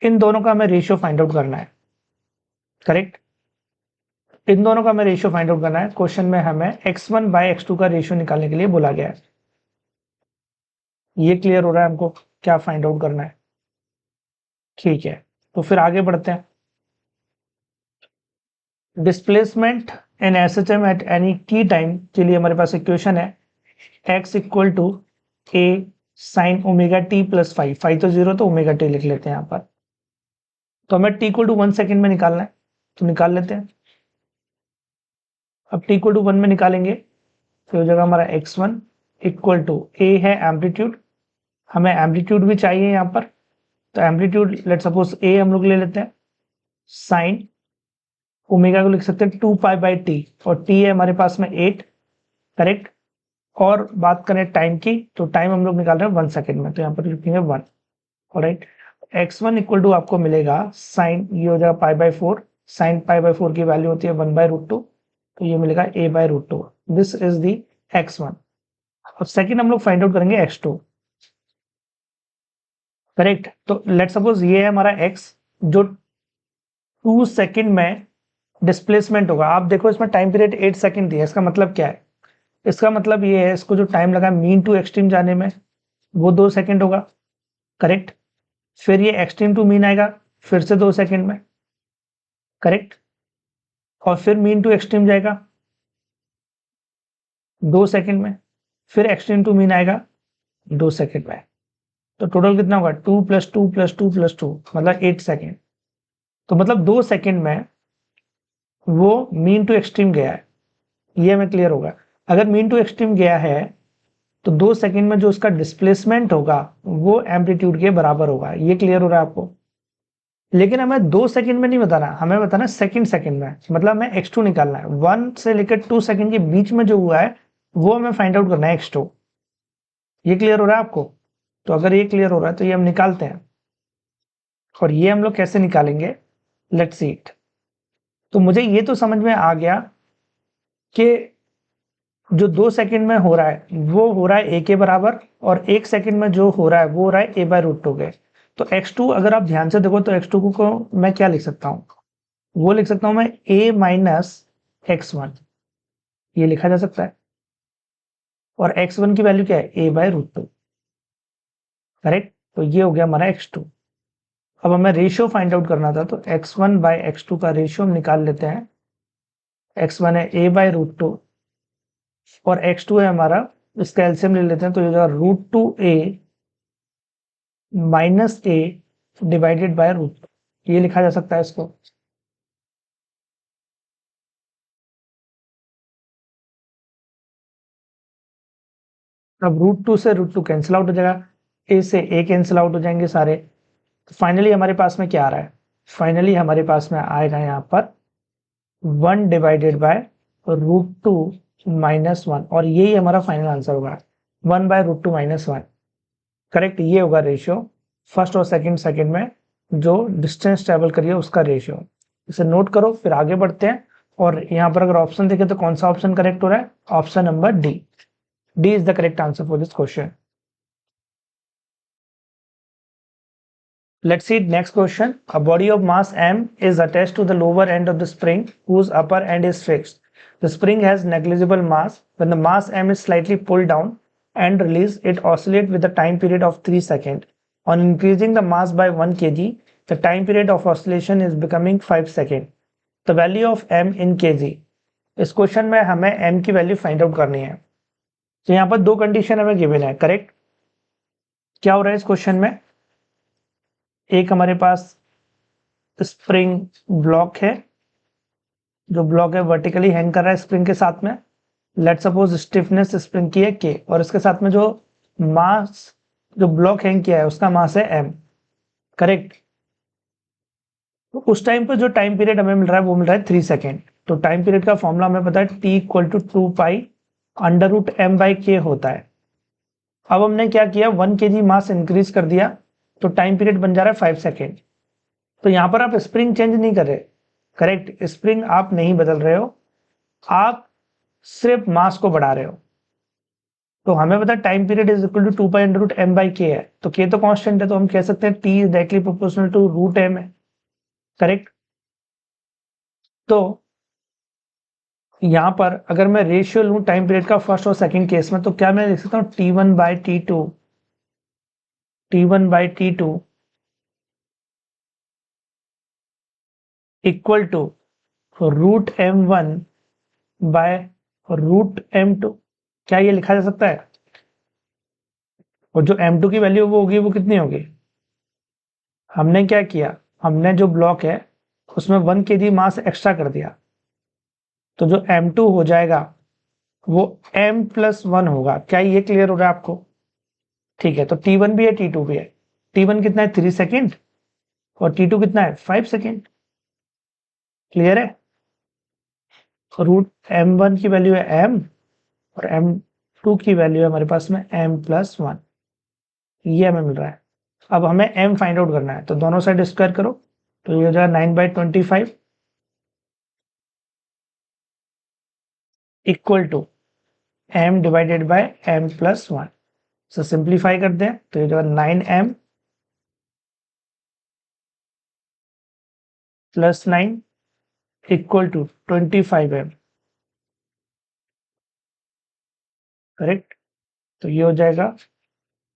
इन दोनों का हमें रेशियो फाइंड आउट करना है, करेक्ट। इन दोनों का हमें रेशियो फाइंड आउट करना है। क्वेश्चन में हमें x1 बाय x2 का रेशियो निकालने के लिए बोला गया है। ये क्लियर हो रहा है हमको क्या फाइंड आउट करना है, ठीक है। तो फिर आगे बढ़ते हैं। Displacement in SHM at any T time के लिए हमारे पास इक्वेशन है x equal to a sine omega T plus 5 तो 0, तो ओमेगा टी लिख लेते हैं यहाँ पर। तो हमें t इक्वल टू 1 सेकेंड में निकालना है, तो निकाल लेते हैं। अब t इक्वल टू 1 में निकालेंगे तो हो जाएगा हमारा x1 इक्वल टू a है एम्पलीट्यूड, हमें एम्पलीट्यूड भी चाहिए यहाँ पर, तो एम्पलीट्यूड लेट सपोज a हम लोग ले लेते हैं, साइन ओमेगा को लिख सकते हैं 2 पाई बाई टी, और t है हमारे पास में 8, करेक्ट। और बात करें टाइम की, तो टाइम हम लोग निकाल रहे हैं 1 सेकेंड में, तो यहाँ पर लिखेंगे 1। ऑलराइट, x1 इक्वल टू आपको मिलेगा साइन, ये हो जाएगा π/4, साइन π/4 की वैल्यू होती है 1/√2, तो ये मिलेगा a/√2। This is the x1। अब सेकेंड हम लोग फाइंड आउट करेंगे x2। करेक्ट, तो लेट सपोज ये है हमारा x, जो 2 सेकेंड में डिस्प्लेसमेंट होगा। आप देखो इसमें टाइम पीरियड 8 सेकेंड दिया है, इसका मतलब क्या है? इसका मतलब ये है, इसको जो टाइम लगा मीन टू एक्सट्रीम जाने में वो 2 सेकेंड होगा। करेक्ट, फिर ये एक्सट्रीम टू मीन आएगा फिर से 2 सेकेंड में। करेक्ट, और फिर मीन टू एक्सट्रीम जाएगा 2 सेकेंड में, फिर एक्सट्रीम टू मीन आएगा 2 सेकेंड में। तो टोटल कितना होगा? 2 + 2 + 2 + 2 मतलब 8 सेकेंड। तो मतलब 2 सेकेंड में वो मीन टू एक्सट्रीम गया है, ये हमें क्लियर होगा। अगर मीन टू एक्सट्रीम गया है तो 2 सेकेंड में जो उसका डिस्प्लेसमेंट होगा वो एम्पलीट्यूड के बराबर होगा। ये क्लियर हो रहा है आपको? लेकिन हमें 2 सेकेंड में नहीं बताना, हमें बताना सेकेंड सेकेंड में, मतलब हमें x2 निकालना है। 1 से लेकर 2 सेकेंड के बीच में जो हुआ है वो हमें फाइंड आउट करना है x2। ये क्लियर हो रहा है आपको? तो अगर ये क्लियर हो रहा है तो ये हम निकालते हैं, और ये हम लोग कैसे निकालेंगे, लेट्स सी इट। तो मुझे ये तो समझ में आ गया कि जो 2 सेकेंड में हो रहा है वो हो रहा है a के बराबर, और 1 सेकेंड में जो हो रहा है वो हो रहा है a/√2 के। तो x2 अगर आप ध्यान से देखो तो x2 को मैं क्या लिख सकता हूँ? वो लिख सकता हूँ मैं a - x1, ये लिखा जा सकता है। और x1 की वैल्यू क्या है? a/√2। करेक्ट, तो ये हो गया हमारा x2। अब हमें रेशियो फाइंड आउट करना था, तो x1/x2 का रेशियो हम निकाल लेते हैं। x1 है a/√2 और x2 है हमारा, इसका एलसीएम ले लेते हैं, तो ये होगा √2a - a डिवाइडेड बाय √2, ये लिखा जा सकता है इसको। अब √2 से √2 कैंसिल आउट हो जाएगा, a से a कैंसिल आउट हो जाएंगे सारे। तो फाइनली हमारे पास में क्या आ रहा है? फाइनली हमारे पास में आएगा यहाँ पर 1 डिवाइडेड बाय √2 - 1, और यही हमारा फाइनल आंसर होगा 1/√2 - 1। करेक्ट, ये होगा रेशियो फर्स्ट और सेकंड सेकंड में जो डिस्टेंस ट्रेवल करिए उसका रेशियो। इसे नोट करो, फिर आगे बढ़ते हैं। और यहाँ पर अगर ऑप्शन देखें तो कौन सा ऑप्शन करेक्ट हो रहा है? Option number D. D is the correct answer for this question. Let's see next question. A body of mass m is attached to the lower end of the spring whose upper end is fixed. The spring has negligible mass. When the mass m is slightly pulled down and released, it oscillates with a time period of 3 seconds. On increasing the mass by 1 kg, the time period of oscillation is becoming 5 seconds. The value of m in kg. इस question में हमें m की value find out करनी है। तो यहाँ पर दो कंडीशन हमें गिवन है। करेक्ट, क्या हो रहा है इस क्वेश्चन में? एक हमारे पास स्प्रिंग ब्लॉक है, जो ब्लॉक है वर्टिकली हैंग कर रहा है स्प्रिंग के साथ में। लेट सपोज स्टिफनेस स्प्रिंग की है के, और इसके साथ में जो मास, जो ब्लॉक हैंग किया है उसका मास है m। करेक्ट, तो उस टाइम पर जो टाइम पीरियड हमें मिल रहा है वो मिल रहा है 3 सेकेंड। तो टाइम पीरियड का फॉर्मूला हमें पता है t = 2 पाई √m/k होता है। अब हमने क्या किया, 1 kg मास इंक्रीज कर दिया, तो टाइम पीरियड बन जा रहा है 5 सेकेंड। तो यहां पर आप स्प्रिंग चेंज नहीं कर रहे। करेक्ट, स्प्रिंग आप नहीं बदल रहे हो, आप सिर्फ मास को बढ़ा रहे हो। तो हमें पता time period is equal to 2 pi √m/k है, तो k तो कांस्टेंट है, तो हम कह सकते हैं t is directly proportional to √m है। करेक्ट, तो यहां पर अगर मैं रेशियो लूं टाइम पीरियड का फर्स्ट और सेकंड केस में, तो क्या मैं लिख सकता हूं t1/t2 इक्वल टू √m1/√m2। क्या ये लिखा जा सकता है? और जो m2 की वैल्यू वो होगी वो कितनी होगी? हमने क्या किया, हमने जो ब्लॉक है उसमें 1 kg मास एक्स्ट्रा कर दिया, तो जो m2 हो जाएगा वो m+1 होगा। क्या ये क्लियर हो रहा है आपको? ठीक है, तो t1 भी है t2 भी है। t1 कितना है? 3 सेकेंड, और t2 कितना है? 5 सेकेंड। क्लियर है? √m1 की वैल्यू है m, और m2 की वैल्यू है हमारे पास में m+1, ये हमें मिल रहा है। अब हमें m फाइंड आउट करना है, तो दोनों साइड स्क्वायर करो, तो ये हो जाएगा 9/25 equal to m divided by m+1। So simplify करते हैं, तो ये जो 9m + 9 equal to 25m, correct. तो ये हो जाएगा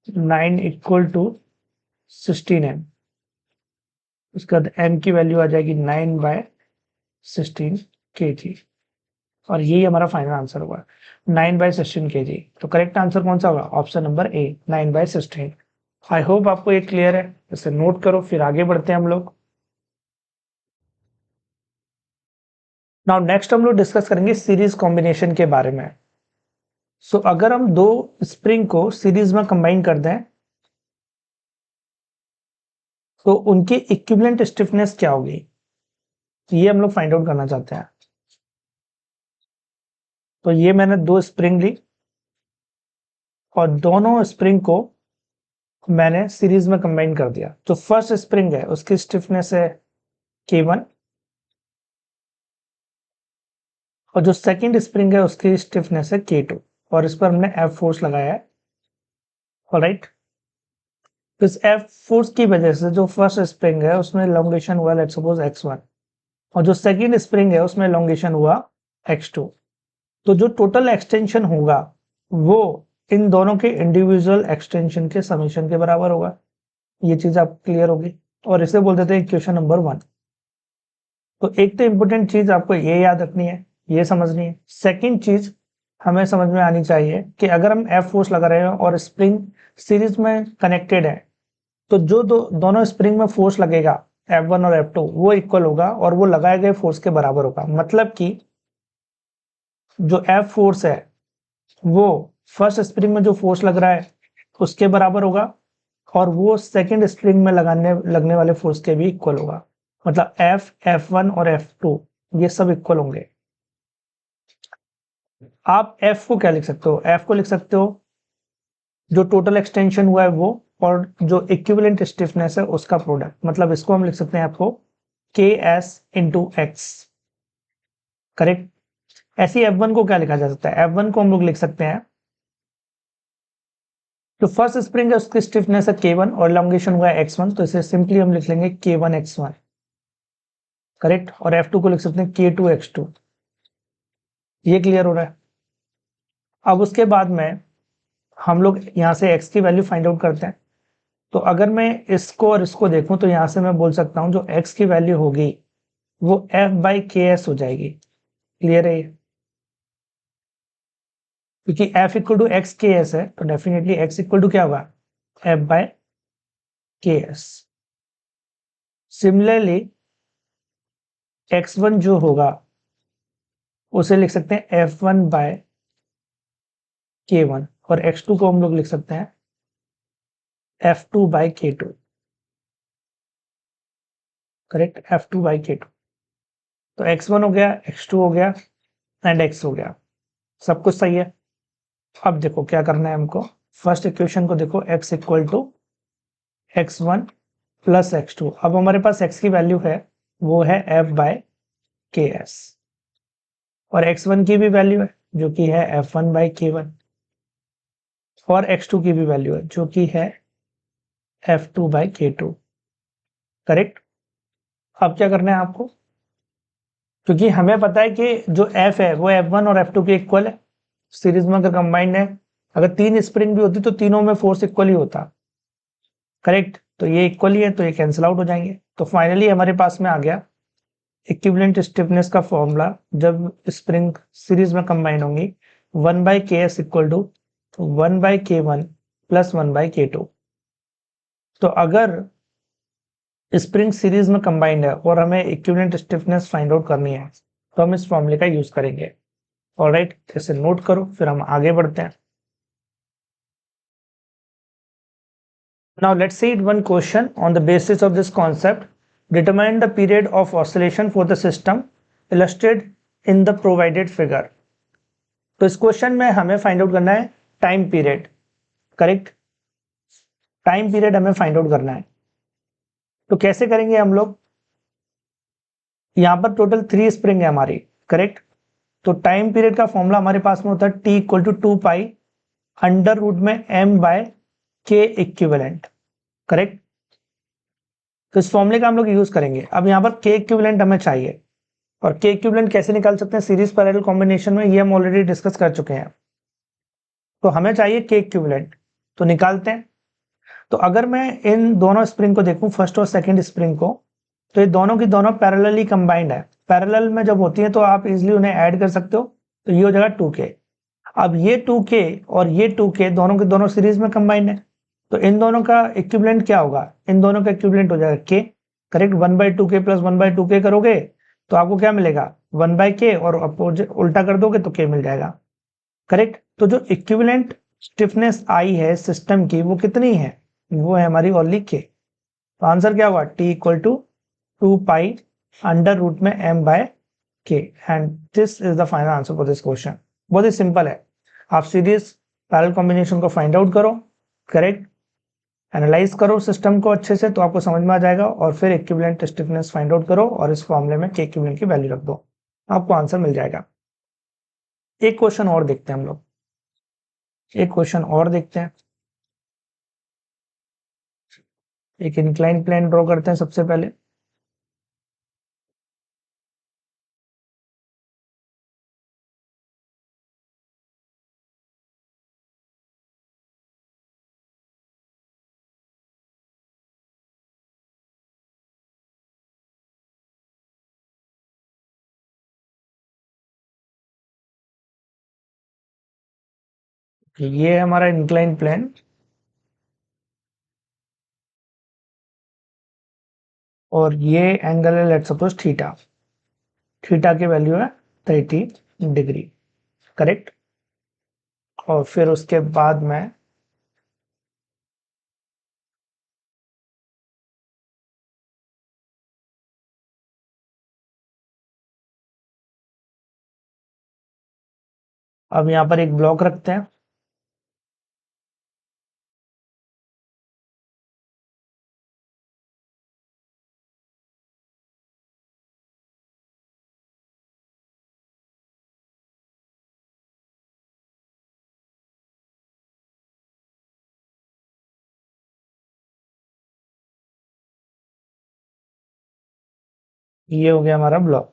9 इक्वल टू 16m, उसके बाद m की वैल्यू आ जाएगी 9/16 kg, और यही हमारा फाइनल आंसर होगा 9/16 kg। तो करेक्ट आंसर कौन सा होगा? Option number A, 9/16। I hope आपको ये क्लियर है, इसे नोट करो, फिर आगे बढ़ते हैं हम लोग। नाउ नेक्स्ट हम लोग डिस्कस करेंगे सीरीज कॉम्बिनेशन के बारे में। सो अगर हम दो स्प्रिंग को सीरीज में कंबाइन कर दें तो उनकी इक्विवेलेंट स्टिफनेस क्या होगी, ये हम लोग फाइंड आउट करना चाहते हैं। तो ये मैंने दो स्प्रिंग ली और दोनों स्प्रिंग को मैंने सीरीज में कंबाइन कर दिया। जो फर्स्ट स्प्रिंग है उसकी स्टिफनेस है K1 और जो सेकंड स्प्रिंग है उसकी स्टिफनेस है K2, और इस पर हमने F फोर्स लगाया है। ऑलराइट, इस F फोर्स की वजह से जो फर्स्ट स्प्रिंग है उसमें एलोंगेशन हुआ लेट्स सपोज x1, और जो सेकंड स्प्रिंग है उसमें एलोंगेशन हुआ x2। तो जो टोटल एक्सटेंशन होगा वो इन दोनों के इंडिविजुअल एक्सटेंशन के समेशन के बराबर होगा। ये चीज आप क्लियर होगी, और इसे बोल देते हैं इक्वेशन नंबर 1। तो एक तो इंपॉर्टेंट चीज आपको ये याद रखनी है, ये समझनी है। सेकंड चीज हमें समझ में आनी चाहिए कि अगर हम F फोर्स लगा रहे हैं और स्प्रिंग सीरीज में कनेक्टेड है, तो जो दोनों स्प्रिंग में फोर्स लगेगा F1 और F2 वो इक्वल होगा और वो लगाए गए फोर्स के बराबर होगा। मतलब कि जो F फोर्स है वो फर्स्ट स्प्रिंग में जो फोर्स लग रहा है उसके बराबर होगा, और वो सेकंड स्प्रिंग में लगने वाले फोर्स के भी इक्वल होगा। मतलब F1 और F2 ये सब इक्वल होंगे। आप F को क्या लिख सकते हो? F को लिख सकते हो जो टोटल एक्सटेंशन हुआ है वो, और जो इक्विवेलेंट स्टिफनेस है उसका प्रोडक्ट। मतलब इसको हम लिख सकते हैं आपको KS × X, करेक्ट। ऐसी F1 को क्या लिखा जा सकता है? F1 को हम लोग लिख सकते हैं, जो फर्स्ट स्प्रिंग है उसकी स्टिफनेस है K1 और एलोंगेशन हुआ है x1, तो इसे सिंपली हम लिख लेंगे K1 x1, करेक्ट। और F2 को लिख सकते हैं K2 x2। ये क्लियर हो रहा है? अब उसके बाद में हम लोग यहाँ से x की वैल्यू फाइंड आउट करते हैं। तो अगर मैं इसको और इसको देखूं तो यहाँ से मैं बोल सकता हूँ जो x की वैल्यू होगी वो F/KS हो जाएगी। क्लियर है ये? क्योंकि F इक्वल टू XKS है, तो डेफिनेटली x इक्वल टू क्या होगा? F/KS। सिमिलरली x1 जो होगा उसे लिख सकते हैं F1/K1, और x2 को हम लोग लिख सकते हैं F2/K2, करेक्ट। F2/K2। तो x1 हो गया, x2 हो गया एंड x हो गया, सब कुछ सही है। अब देखो क्या करना है हमको। फर्स्ट इक्वेशन को देखो, x equal to x1 + x2। अब हमारे पास x की वैल्यू है वो है F/KS, और x1 की भी वैल्यू है जो कि है F1/K1, और x2 की भी वैल्यू है जो कि है F2/K2, करेक्ट। अब क्या करना है आपको, क्योंकि हमें पता है कि जो F है वो F1 और F2 के इक्वल है। सीरीज में अगर कंबाइंड है, अगर 3 स्प्रिंग भी होती तो तीनों में फोर्स इक्वल ही होता, करेक्ट। तो ये इक्वल ही है, तो ये कैंसिल आउट हो जाएंगे। तो फाइनली हमारे पास में आ गया इक्विवेलेंट स्टिफनेस का फॉर्मूला जब स्प्रिंग सीरीज में कंबाइन होंगी, 1/KS equal to 1/K1 + 1/K2। तो अगर स्प्रिंग सीरीज में कंबाइंड है और हमें इक्विवेलेंट स्टिफनेस फाइंड आउट करनी है तो हम इस फॉर्मूले का यूज करेंगे। ऑलराइट, इसे नोट करो, फिर हम आगे बढ़ते हैं। Now let's see one question on the basis of this concept. Determine the period of oscillation for the system illustrated in the provided figure. तो इस क्वेश्चन में हमें फाइंड आउट करना है time period, correct. Time period हमें find out करना है, तो कैसे करेंगे हम लोग। यहाँ पर टोटल 3 स्प्रिंग है हमारी, करेक्ट। तो टाइम पीरियड का फॉर्मूला हमारे पास में होता है T equal to 2 pi under root में m by K equivalent, correct. तो इस फॉर्मूले का हम लोग यूज करेंगे। अब यहाँ पर के इक्विवेलेंट हमें चाहिए, और के इक्विवेलेंट कैसे निकाल सकते हैं सीरीज पैरेलल कॉम्बिनेशन में, ये हम ऑलरेडी डिस्कस कर चुके हैं। तो हमें चाहिए के इक्विवेलेंट, तो निकालते हैं। तो अगर मैं इन दोनों स्प्रिंग को देखूं, फर्स्ट और सेकंड स्प्रिंग को, तो ये दोनों की दोनों पैरेलली कंबाइंड है। पैरेलल में जब होती है तो आप इजीली उन्हें ऐड कर सकते हो, तो ये हो जाएगा 2k। अब ये 2k और ये 2k दोनों के दोनों सीरीज में कंबाइंड है, तो इन दोनों का इक्विवेलेंट क्या होगा, इन दोनों का इक्विवेलेंट हो जाएगा k, correct. 1/2k plus 1/2k करोगे तो आपको क्या मिलेगा 1/k, और अपोजिट उल्टा कर दोगे तो k मिल जाएगा, करेक्ट। तो जो इक्विवेलेंट स्टिफनेस आई है सिस्टम की वो कितनी है, वो है हमारी ओनली k। तो आंसर क्या हुआ T equal to 2 pi under root में m by k, and this is the final answer for this question. बहुत ही सिंपल है, आप सीरीज पैरेलल कॉम्बिनेशन को फाइंड आउट करो, करेक्ट, एनालाइज करो सिस्टम को अच्छे से, तो आपको समझ में आ जाएगा, और फिर इक्विवेलेंट स्टिफनेस फाइंड आउट करो और इस फॉर्मूले में k इक्विवेलेंट की वैल्यू रख दो, आपको आंसर मिल जाएगा। एक क्वेश्चन और देखते हैं हम लोग, एक क्वेश्चन और देखते हैं। एक इंक्लाइन प्लेन ड्रॉ करते हैं सबसे पहले। ये है हमारा इंक्लाइन प्लेन, और ये एंगल है लेट्स सपोज थीटा, थीटा की वैल्यू है 30 डिग्री, करेक्ट। और फिर उसके बाद में अब यहाँ पर एक ब्लॉक रखते हैं, ये हो गया हमारा ब्लॉक,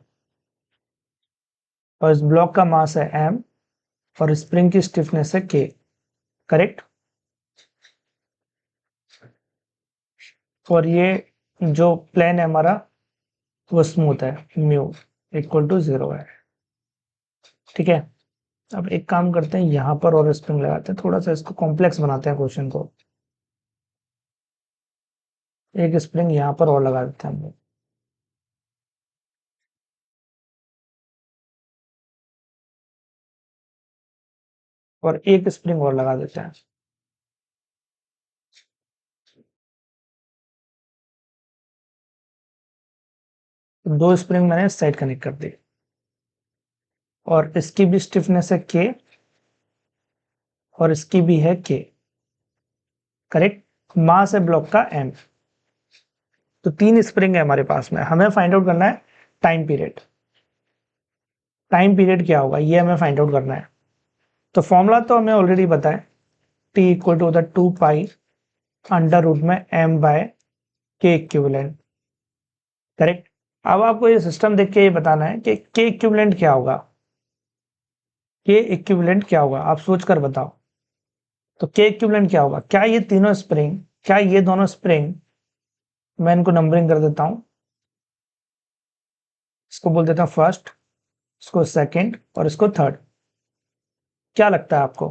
और इस ब्लॉक का मास है m, और स्प्रिंग की स्टिफनेस है k, करेक्ट। और ये जो प्लेन है हमारा वो स्मूथ है, म्यू इक्वल टू 0 है, ठीक है। अब एक काम करते हैं, यहाँ पर और स्प्रिंग लगाते हैं, थोड़ा सा इसको कॉम्प्लेक्स बनाते हैं क्वेश्चन को। एक स्प्रिंग यहाँ पर और लगा देते हैं हम लोग, और एक स्प्रिंग और लगा देते हैं। तो 2 स्प्रिंग मैंने इस साइड कनेक्ट कर दी, और इसकी भी स्टिफनेस है k, और इसकी भी है k, करेक्ट। मास है ब्लॉक का m। तो 3 स्प्रिंग है हमारे पास में, हमें फाइंड आउट करना है टाइम पीरियड। टाइम पीरियड क्या होगा ये हमें फाइंड आउट करना है। तो फॉर्मूला तो हमें ऑलरेडी पता है, T इक्वल टू होता है 2 पाई अंडर रूट में m by K equivalent, correct. अब आपको ये सिस्टम देख के ये बताना है कि के इक्विवेलेंट क्या होगा, के इक्विवेलेंट क्या होगा, आप सोच कर बताओ। तो के इक्विवेलेंट क्या होगा, क्या ये तीनों स्प्रिंग, क्या ये दोनों स्प्रिंग, मैं इनको नंबरिंग कर देता हूं, इसको बोल देता हूं फर्स्ट, इसको सेकंड, और इसको थर्ड। क्या लगता है आपको,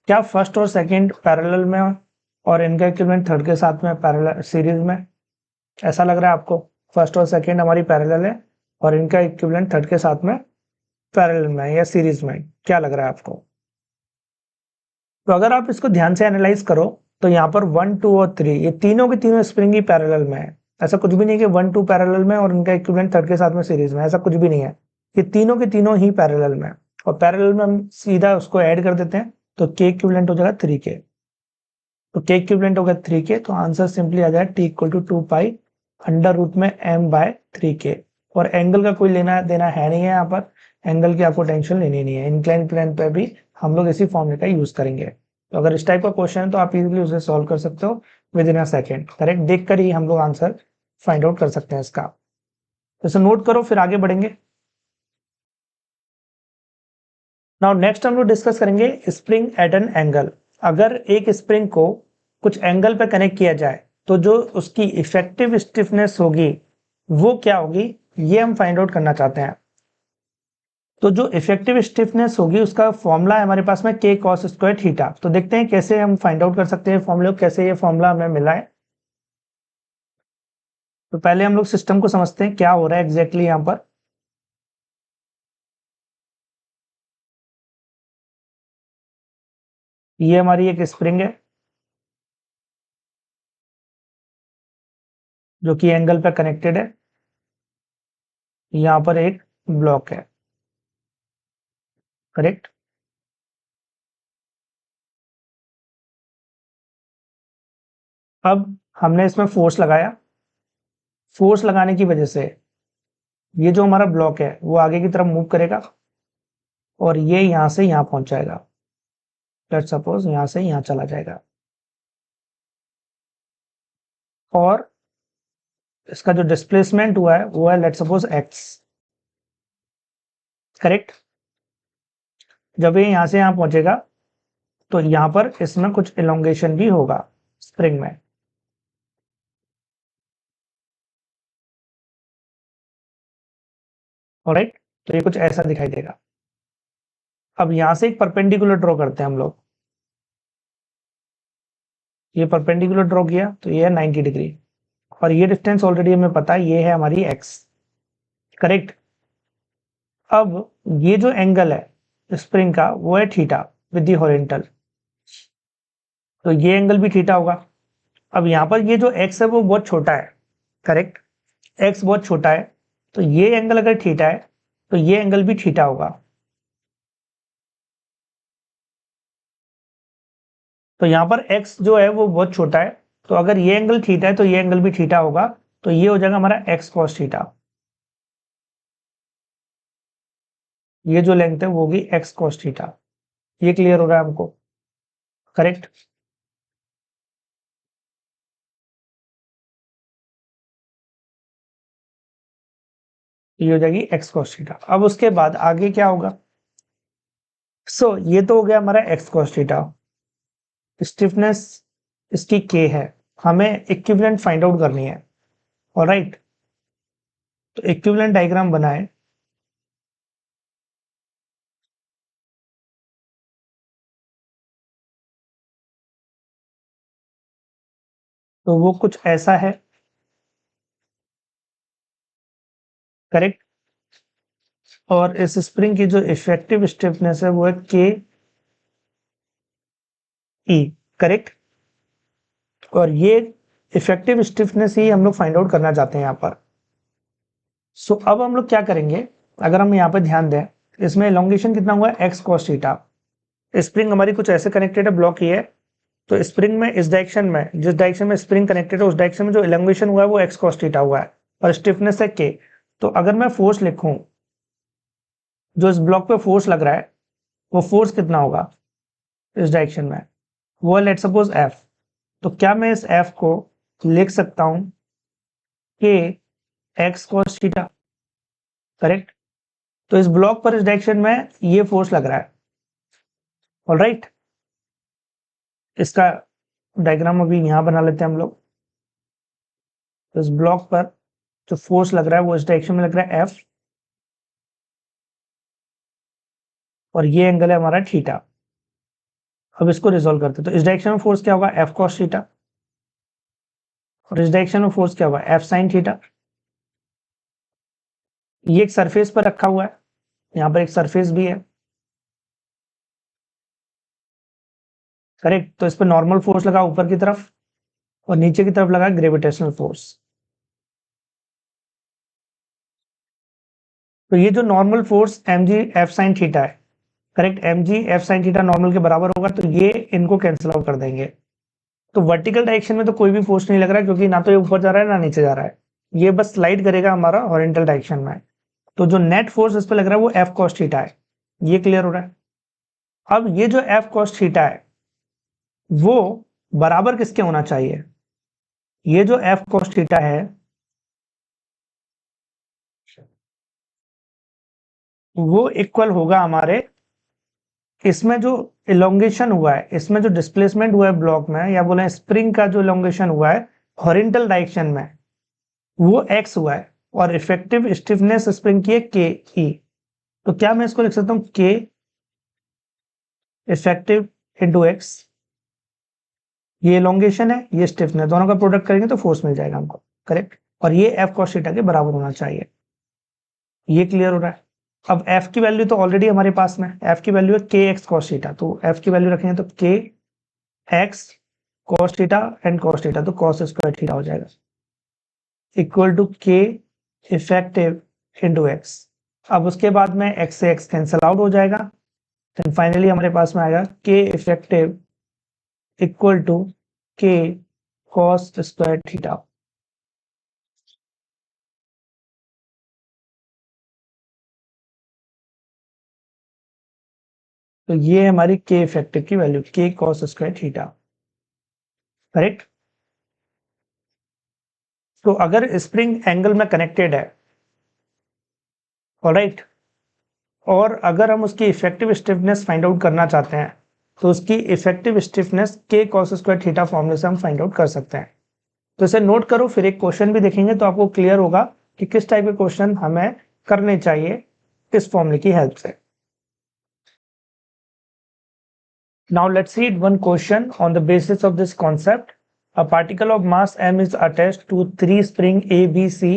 क्या फर्स्ट और सेकंड पैरेलल में और इनका इक्विवेलेंट थर्ड के साथ में पैरेलल सीरीज में, ऐसा लग रहा है आपको। फर्स्ट और सेकंड हमारी पैरेलल है, और इनका इक्विवेलेंट थर्ड के साथ में पैरेलल में या सीरीज में, क्या लग रहा है आपको। तो अगर आप इसको ध्यान से एनालाइज करो, तो यहाँ पर 1 2 और 3 ये तीनों के तीनों स्प्रिंग ही पैरेलल में है। ऐसा कुछ भी नहीं कि 1 2 पैरेलल में और इनका इक्विवेलेंट थर्ड के साथ में सीरीज में, ऐसा कुछ भी नहीं है। ये तीनों के तीनों ही पैरेलल में, और पैरेलल में हम सीधा उसको ऐड कर देते हैं, तो k इक्विवेलेंट हो जाएगा 3k। तो k इक्विवेलेंट हो गया 3k, तो आंसर सिंपली आ जाएगा t equal to 2 pi under root में m बाय 3k। और एंगल का कोई लेना देना है नहीं है, यहाँ पर एंगल की आपको टेंशन लेनी नहीं है। इंक्लाइन प्लेन पे भी हम लोग इसी फॉर्मूले का यूज करेंगे। तो अगर इस टाइप का क्वेश्चन है तो आप इजीली उसे सॉल्व कर सकते हो with in a second. Correct देख कर ही हम लोग आंसर फाइंड आउट कर सकते हैं इसका। तो इसे नोट करो, फिर आगे बढ़ेंगे। नाउ नेक्स्ट हम लोग डिस्कस करेंगे स्प्रिंग एट एन एंगल। अगर एक स्प्रिंग को कुछ एंगल पे कनेक्ट किया जाए तो जो उसकी इफेक्टिव स्टिफनेस होगी वो क्या होगी, ये हम फाइंड आउट करना चाहते हैं। तो जो इफेक्टिव स्टिफनेस होगी उसका फॉर्मूला है हमारे पास में k cos स्क्वायर थीटा। तो देखते हैं कैसे हम फाइंड आउट कर सकते हैं फॉर्मूले को, कैसे ये फॉर्मूला हमें मिला है। तो पहले हम लोग सिस्टम को समझते हैं क्या हो रहा है एग्जैक्टली यहाँ पर। ये हमारी एक स्प्रिंग है जो कि एंगल पे कनेक्टेड है। यहाँ पर एक ब्लॉक है, करेक्ट। अब हमने इसमें फोर्स लगाया, फोर्स लगाने की वजह से ये जो हमारा ब्लॉक है वो आगे की तरफ मूव करेगा और ये यहां से यहां पहुंच जाएगा। लेट्स सपोज यहां से यहां चला जाएगा और इसका जो डिस्प्लेसमेंट हुआ है वो है लेट्स सपोज x, करेक्ट। जब ये यहां से यहां पहुंचेगा तो यहां पर इसमें कुछ इलोंगेशन भी होगा स्प्रिंग में। ऑलराइट, तो ये कुछ ऐसा दिखाई देगा। अब यहां से एक परपेंडिकुलर ड्रॉ करते हैं हम लोग। ये परपेंडिकुलर ड्रॉ किया तो ये है 90 डिग्री और ये डिस्टेंस ऑलरेडी हमें पता है ये है हमारी x, करेक्ट। अब ये जो एंगल है स्प्रिंग का वो है थीटा विद दी हॉरिजॉन्टल, तो ये एंगल भी थीटा होगा। अब यहाँ पर ये जो x है वो बहुत छोटा है, करेक्ट। x बहुत छोटा है तो ये एंगल अगर थीटा है तो ये एंगल भी थीटा होगा। तो यहाँ पर x जो है वो बहुत छोटा है, तो अगर ये एंगल थीटा है तो ये एंगल भी थीटा होगा। तो ये हो जाएगा हमारा x cos थीटा। ये जो लेंथ है वो होगी x cos थीटा। ये क्लियर हो रहा है हमको, करेक्ट। ये हो जाएगी x cos थीटा। अब उसके बाद आगे क्या होगा। ये तो हो गया हमारा x cos थीटा। स्टिफनेस इसकी k है, हमें इक्विवेलेंट फाइंड आउट करनी है। ऑलराइट, तो इक्विवेलेंट डायग्राम बनाए। तो वो कुछ ऐसा है, करेक्ट। और इस स्प्रिंग की जो इफेक्टिव स्टिफनेस है वो है के ई, करेक्ट। और ये इफेक्टिव स्टिफनेस ही हम लोग फाइंड आउट करना चाहते हैं यहाँ पर। अब हम लोग क्या करेंगे, अगर हम यहाँ पर ध्यान दें, इसमें एलोंगेशन कितना हुआ है x cos थीटा। स्प्रिंग हमारी कुछ ऐसे कनेक्टेड है, ब्लॉक ये है। तो स्प्रिंग में इस डायरेक्शन में, जिस डायरेक्शन में स्प्रिंग कनेक्टेड है उस डायरेक्शन में जो एलोंगेशन हुआ है वो x cos थीटा हुआ है और स्टिफनेस है k। तो अगर मैं फोर्स लिखूं, जो इस ब्लॉक पे फोर्स लग रहा है वो फोर्स कितना होगा इस डायरेक्शन में, वो है लेट सपोज F। तो क्या मैं इस F को लिख सकता हूं कि x cos थीटा, करेक्ट। तो इस ब्लॉक पर इस डायरेक्शन में ये फोर्स लग रहा है। ऑलराइट, इसका डायग्राम अभी यहां बना लेते हैं हम लोग। तो इस ब्लॉक पर जो फोर्स लग रहा है वो इस डायरेक्शन में लग रहा है F और ये एंगल है हमारा थीटा। अब इसको रिजोल्व करते हैं, तो इस डायरेक्शन में फोर्स क्या होगा F cos थीटा और इस डायरेक्शन में फोर्स क्या होगा F sin थीटा। ये एक सरफेस पर रखा हुआ है, यहाँ पर एक सरफेस भी है, करेक्ट। तो इस पर नॉर्मल फोर्स लगा ऊपर की तरफ और नीचे की तरफ लगा ग्रेविटेशनल फोर्स। तो ये जो normal force mg F sin theta है correct. mg f sin theta normal के बराबर होगा, तो ये इनको कैंसिल आउट कर देंगे। तो वर्टिकल डायरेक्शन में तो कोई भी फोर्स नहीं लग रहा है, क्योंकि ना तो ये ऊपर जा रहा है ना नीचे जा रहा है, ये बस स्लाइड करेगा हमारा हॉरिजॉन्टल डायरेक्शन में। तो जो नेट फोर्स इस पे लग रहा है वो एफ कॉस थीटा है। ये क्लियर हो रहा है। अब ये जो एफ कॉस थीटा है वो बराबर किसके होना चाहिए? ये जो एफ कॉस थीटा है वो इक्वल होगा हमारे, इसमें जो इलोंगेशन हुआ है, इसमें जो डिस्प्लेसमेंट हुआ है ब्लॉक में, या बोले स्प्रिंग का जो इलोंगेशन हुआ है हॉरिजॉन्टल डायरेक्शन में, वो एक्स हुआ है, और इफेक्टिव स्टिफनेस स्प्रिंग की है के ई। तो क्या मैं इसको लिख सकता हूं के इफेक्टिव इंटू एक्स, ये इलोंगेशन है ये स्टिफनेस, दोनों का प्रोडक्ट करेंगे तो फोर्स मिल जाएगा हमको। करेक्ट। और ये एफ कॉस थीटा के बराबर होना चाहिए। ये क्लियर हो रहा है। अब एफ की वैल्यू तो ऑलरेडी हमारे पास में, एफ की वैल्यू है के एक्स कॉस थीटा, तो एफ की वैल्यू रखेंगे तो के x cos theta and cos theta, तो कॉस स्क्वायर थीटा हो जाएगा इक्वल टू के इफेक्टिव इंटू एक्स। अब उसके बाद में एक्स से एक्स कैंसल आउट हो जाएगा, देन फाइनली हमारे पास में आएगा के इफेक्टिव इक्वल टू के कॉस स्क्वायर थीटा। तो ये हमारी के इफेक्टिव की वैल्यू, के कॉस स्क्वायर थीटा। करेक्ट। तो अगर स्प्रिंग एंगल में कनेक्टेड है, ऑलराइट, और अगर हम उसकी इफेक्टिव स्टिफनेस फाइंड आउट करना चाहते हैं, तो उसकी इफेक्टिव स्टिफनेस के कॉस स्क्वायर थीटा फॉर्मूले से हम फाइंड आउट कर सकते हैं। तो इसे नोट करो, फिर एक क्वेश्चन भी देखेंगे तो आपको क्लियर होगा कि किस टाइप के क्वेश्चन हमें करने चाहिए इस फॉर्मूले की हेल्प से। Now let's read one question on the basis of this concept. A particle of mass m is attached to three spring A, B, C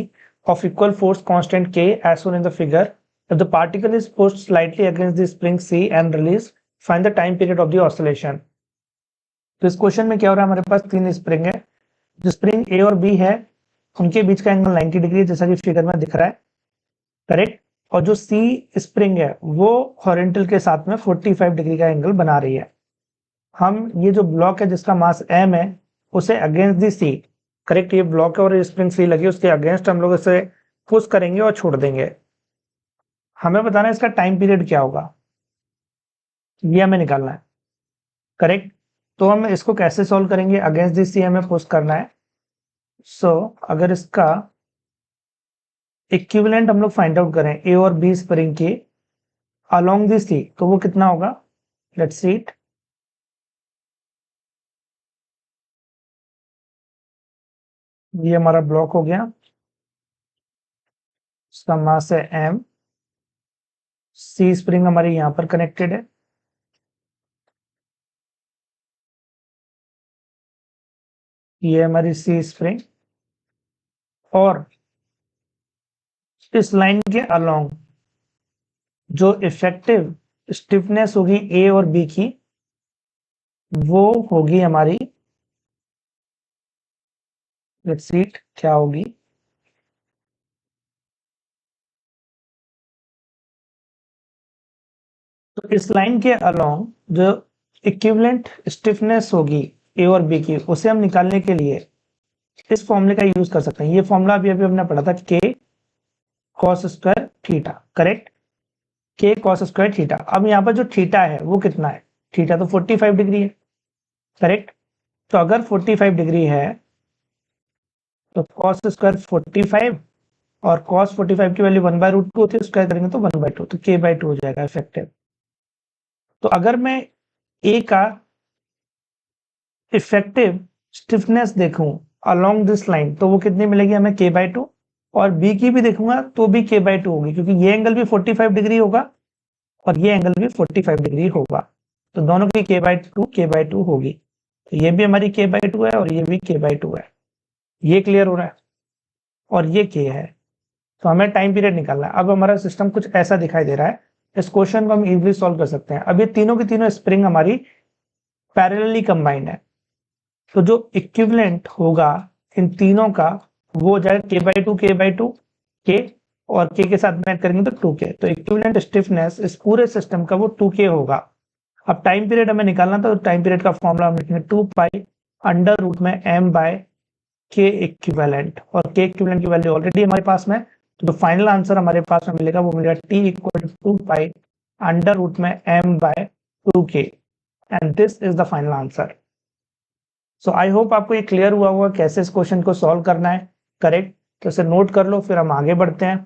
of equal force constant K as shown in the figure. If the particle is pushed slightly against the spring C and released, find the time period of the oscillation. तो इस question में क्या हो रहा है, हमारे पास तीन spring है, जो स्प्रिंग A और B है उनके बीच का एंगल 90 डिग्री है, जैसा कि फिगर में दिख रहा है। करेक्ट। और जो C स्प्रिंग है वो हॉरिजॉन्टल के साथ में 45 डिग्री का एंगल बना रही है। हम ये जो ब्लॉक है जिसका मास m है उसे अगेंस्ट दी सी, करेक्ट, ये ब्लॉक है और स्प्रिंग सी लगी, उसके अगेंस्ट हम लोग इसे पुश करेंगे और छोड़ देंगे। हमें बताना है इसका टाइम पीरियड क्या होगा, ये हमें निकालना है। करेक्ट। तो हम इसको कैसे सॉल्व करेंगे, अगेंस्ट दी सी हमें पुश करना है। सो अगर इसका इक्विवेलेंट हम लोग फाइंड आउट करें ए और बी स्प्रिंग के अलोंग दी सी, तो वो कितना होगा, लेट्स सी इट। ये हमारा ब्लॉक हो गया, इसका मास है m, सी स्प्रिंग हमारी यहां पर कनेक्टेड है, ये हमारी सी स्प्रिंग, और इस लाइन के अलोंग जो इफेक्टिव स्टिफनेस होगी ए और बी की, वो होगी हमारी, लेट्स सी इट क्या होगी, तो इस लाइन के अलोंग जो इक्विवेलेंट स्टिफनेस होगी ए और बी की, उसे हम निकालने के लिए इस फॉर्मूले का यूज कर सकते हैं। ये फॉर्मूला अभी अभी हमने पढ़ा था, के कॉस स्क्वायर थीटा। करेक्ट। के कॉस स्क्वायर थीटा। अब यहाँ पर जो थीटा है वो कितना है, थीटा तो 45 डिग्री है। करेक्ट। तो अगर 45 डिग्री है तो कॉस स्क्वायर 45, और कॉस 45 की वैल्यू 1/√2 होती है, स्क्वायर करेंगे तो 1/2, तो k/2 हो जाएगा इफेक्टिव। तो अगर मैं ए का इफेक्टिव स्टिफनेस देखूं अलोंग दिस लाइन, तो वो कितनी मिलेगी हमें, k/2, और बी की भी देखूंगा तो भी k/2 होगी, क्योंकि ये एंगल भी 45 डिग्री होगा और ये एंगल भी 45 डिग्री होगा, तो दोनों की k/2 होगी। तो ये भी हमारी k/2 है और ये भी k/2 है। ये क्लियर हो रहा है। और ये k है। तो हमें टाइम पीरियड निकालना है। अब हमारा सिस्टम कुछ ऐसा दिखाई दे रहा है, इस क्वेश्चन को हम इजीली सॉल्व कर सकते हैं। अब ये तीनों की तीनों स्प्रिंग हमारी पैरेलली कंबाइंड है, तो जो इक्विवेलेंट होगा इन तीनों का वो हो जाएगा k/2 k/2 k, और के के साथ में ऐड करेंगे तो 2k, तो इक्विवेलेंट स्टिफनेस इस पूरे सिस्टम का वो 2k होगा। अब टाइम पीरियड हमें निकालना था, तो टाइम पीरियड का फॉर्मूला हम लिखेंगे 2 पाई अंडर रूट में m बाय के इक्विवेलेंट, और के इक्विवेलेंट की वैल्यू ऑलरेडी हमारे पास में, तो जो फाइनल आंसर हमारे पास में मिलेगा वो मिलेगा t equal to 2 pi under root में m by 2k, and this is the final answer. So I hope आपको ये क्लियर हुआ होगा कैसे इस क्वेश्चन को सॉल्व करना है, करेक्ट। तो इसे नोट कर लो, फिर हम आगे बढ़ते हैं।